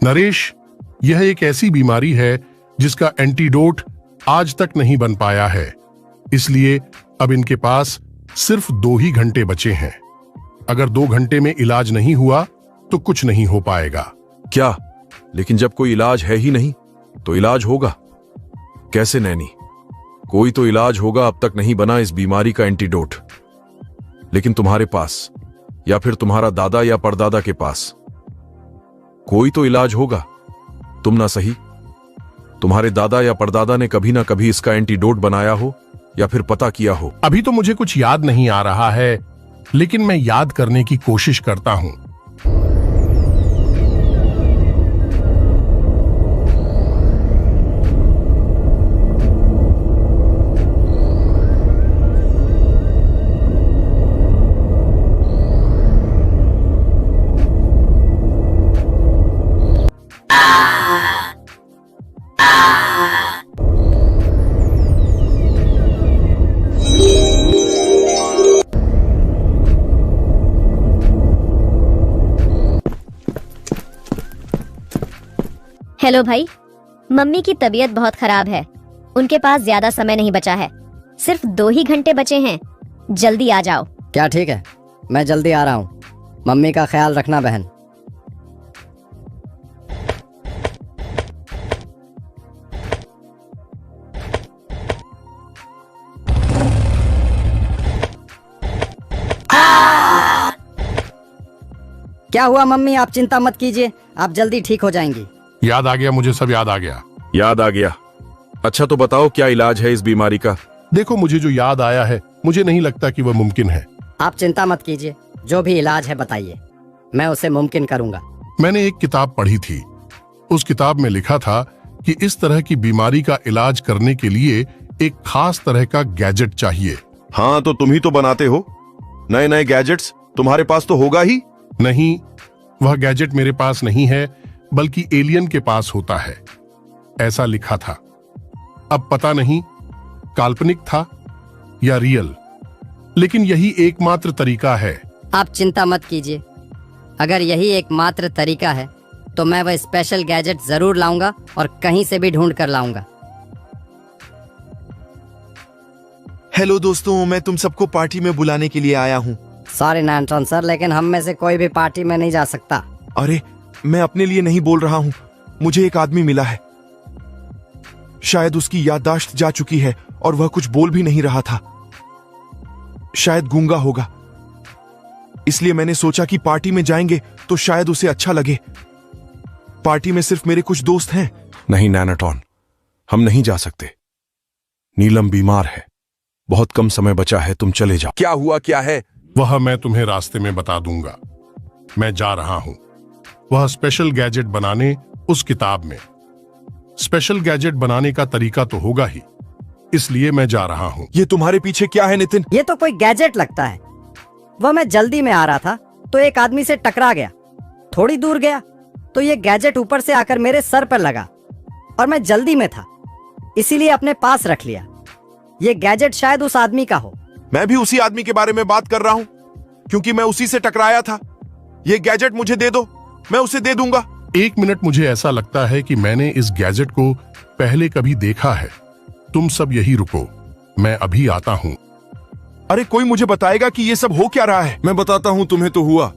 नरेश, यह एक ऐसी बीमारी है जिसका एंटीडोट आज तक नहीं बन पाया है, इसलिए अब इनके पास सिर्फ 2 ही घंटे बचे हैं। अगर 2 घंटे में इलाज नहीं हुआ तो कुछ नहीं हो पाएगा। क्या? लेकिन जब कोई इलाज है ही नहीं तो इलाज होगा कैसे नैनी? कोई तो इलाज होगा, अब तक नहीं बना इस बीमारी का एंटीडोट। लेकिन तुम्हारे पास या फिर तुम्हारा दादा या परदादा के पास कोई तो इलाज होगा। तुम ना सही, तुम्हारे दादा या परदादा ने कभी ना कभी इसका एंटीडोट बनाया हो या फिर पता किया हो। अभी तो मुझे कुछ याद नहीं आ रहा है, लेकिन मैं याद करने की कोशिश करता हूं। हेलो भाई, मम्मी की तबीयत बहुत खराब है। उनके पास ज्यादा समय नहीं बचा है, सिर्फ 2 ही घंटे बचे हैं। जल्दी आ जाओ। क्या? ठीक है, मैं जल्दी आ रहा हूँ। मम्मी का ख्याल रखना बहन। क्या हुआ मम्मी? आप चिंता मत कीजिए, आप जल्दी ठीक हो जाएंगी। याद आ गया, मुझे सब याद आ गया। याद आ गया? अच्छा तो बताओ क्या इलाज है इस बीमारी का? देखो, मुझे जो याद आया है, मुझे नहीं लगता कि वह मुमकिन है। आप चिंता मत कीजिए, जो भी इलाज है बताइए, मैं उसे मुमकिन करूंगा। मैंने एक किताब पढ़ी थी। उस किताब में लिखा था कि इस तरह की बीमारी का इलाज करने के लिए एक खास तरह का गैजेट चाहिए। हाँ, तो तुम ही तो बनाते हो नए नए गैजेट्स, तुम्हारे पास तो होगा ही। नहीं, वह गैजेट मेरे पास नहीं है, बल्कि एलियन के पास होता है, ऐसा लिखा था। अब पता नहीं काल्पनिक था या रियल, लेकिन यही एकमात्र तरीका है। आप चिंता मत कीजिए, अगर यही एकमात्र तरीका है तो मैं वह स्पेशल गैजेट जरूर लाऊंगा और कहीं से भी ढूंढ कर लाऊंगा। हेलो दोस्तों, मैं तुम सबको पार्टी में बुलाने के लिए आया हूँ। सॉरी नैनटॉन सर, लेकिन हम में से कोई भी पार्टी में नहीं जा सकता। अरे, मैं अपने लिए नहीं बोल रहा हूँ, मुझे एक आदमी मिला है। शायद उसकी याददाश्त जा चुकी है और वह कुछ बोल भी नहीं रहा था। शायद गूंगा होगा, इसलिए मैंने सोचा कि पार्टी में जाएंगे तो शायद उसे अच्छा लगे। पार्टी में सिर्फ मेरे कुछ दोस्त हैं। नहीं नैनाटॉन, हम नहीं जा सकते। नीलम बीमार है, बहुत कम समय बचा है, तुम चले जाओ। क्या हुआ? क्या है? वह मैं तुम्हें रास्ते में बता दूंगा। मैं जा रहा हूं वह स्पेशल गैजेट बनाने। उस किताब में स्पेशल गैजेट बनाने का तरीका तो होगा ही, इसलिए मैं जा रहा हूं। ये तुम्हारे पीछे क्या है नितिन? ये तो कोई गैजेट लगता है। वह मैं जल्दी में आ रहा था तो एक आदमी से टकरा गया। थोड़ी दूर गया तो ये गैजेट ऊपर से आकर मेरे सर पर लगा और मैं जल्दी में था, इसीलिए अपने पास रख लिया। ये गैजेट शायद उस आदमी का हो। मैं भी उसी आदमी के बारे में बात कर रहा हूँ, क्योंकि मैं उसी से टकराया था। ये गैजेट मुझे दे दो, मैं उसे दे दूंगा। 1 मिनट, मुझे ऐसा लगता है कि मैंने इस गैजेट को पहले कभी देखा है। तुम सब यही रुको, मैं अभी आता हूं। अरे, कोई मुझे बताएगा कि ये सब हो क्या रहा है? मैं बताता हूं तुम्हें तो हुआ,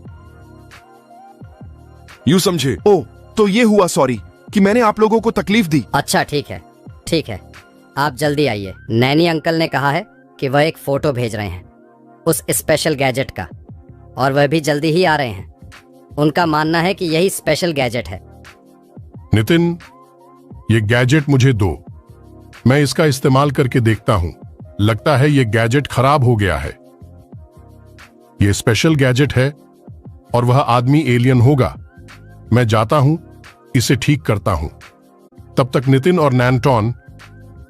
यूं समझे। ओ, तो ये हुआ। सॉरी कि मैंने आप लोगों को तकलीफ दी। अच्छा ठीक है, ठीक है, आप जल्दी आइए। नैनी अंकल ने कहा है कि वह एक फोटो भेज रहे हैं उस स्पेशल गैजेट का, और वह भी जल्दी ही आ रहे हैं। उनका मानना है कि यही स्पेशल गैजेट है। नितिन, ये गैजेट मुझे दो, मैं इसका इस्तेमाल करके देखता हूं। लगता है ये गैजेट खराब हो गया है। ये स्पेशल गैजेट है और वह आदमी एलियन होगा। मैं जाता हूं, इसे ठीक करता हूं। तब तक नितिन और नैनटॉन,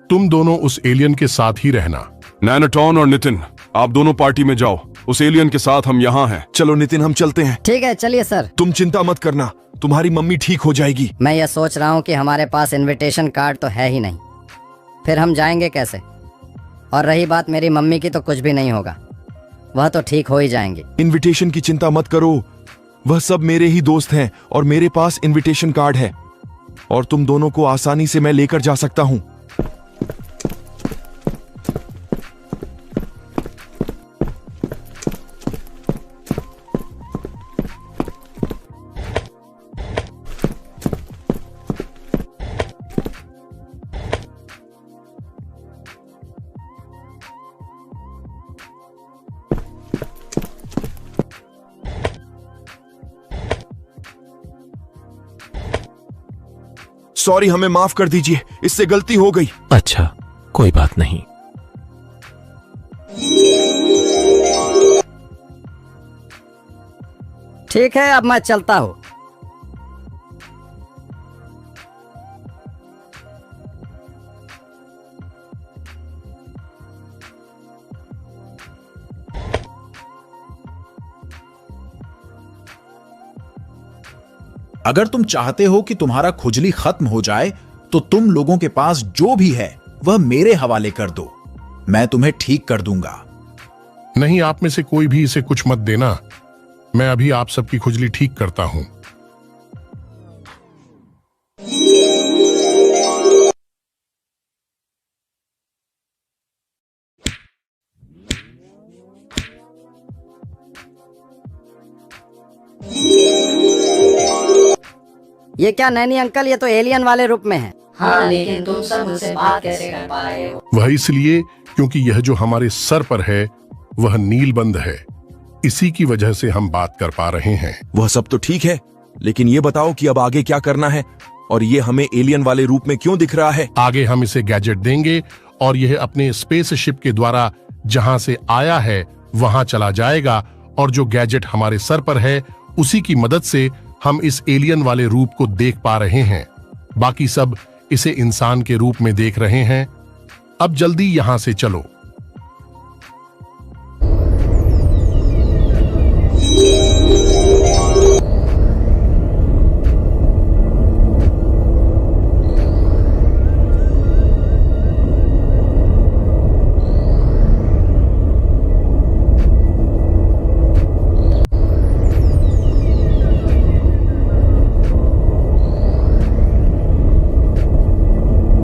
तुम दोनों उस एलियन के साथ ही रहना। नैनाटॉन और नितिन, आप दोनों पार्टी में जाओ, उस एलियन के साथ हम यहाँ हैं। चलो नितिन, हम चलते हैं। ठीक है, चलिए सर। तुम चिंता मत करना, तुम्हारी मम्मी ठीक हो जाएगी। मैं यह सोच रहा हूँ कि हमारे पास इनविटेशन कार्ड तो है ही नहीं, फिर हम जाएंगे कैसे? और रही बात मेरी मम्मी की, तो कुछ भी नहीं होगा, वह तो ठीक हो ही जाएंगी। इनविटेशन की चिंता मत करो, वह सब मेरे ही दोस्त हैं और मेरे पास इनविटेशन कार्ड है और तुम दोनों को आसानी से मैं लेकर जा सकता हूं। सॉरी, हमें माफ कर दीजिए, इससे गलती हो गई। अच्छा, कोई बात नहीं। ठीक है, अब मैं चलता हूं। अगर तुम चाहते हो कि तुम्हारा खुजली खत्म हो जाए तो तुम लोगों के पास जो भी है वह मेरे हवाले कर दो, मैं तुम्हें ठीक कर दूंगा। नहीं, आप में से कोई भी इसे कुछ मत देना, मैं अभी आप सबकी खुजली ठीक करता हूं। ये क्या नैनी अंकल, ये तो एलियन वाले रूप में है। हाँ, लेकिन तुम सब मुझसे बात कैसे कर पा रहे हो? वह इसलिए क्योंकि यह जो हमारे सर पर है वह नीलबंध है, इसी की वजह से हम बात कर पा रहे हैं। वह सब तो ठीक है, लेकिन ये बताओ कि अब आगे क्या करना है और ये हमें एलियन वाले रूप में क्यों दिख रहा है? आगे हम इसे गैजेट देंगे और यह अपने स्पेसशिप के द्वारा जहां से आया है वहां चला जाएगा, और जो गैजेट हमारे सर पर है उसी की मदद से हम इस एलियन वाले रूप को देख पा रहे हैं। बाकी सब इसे इंसान के रूप में देख रहे हैं। अब जल्दी यहां से चलो।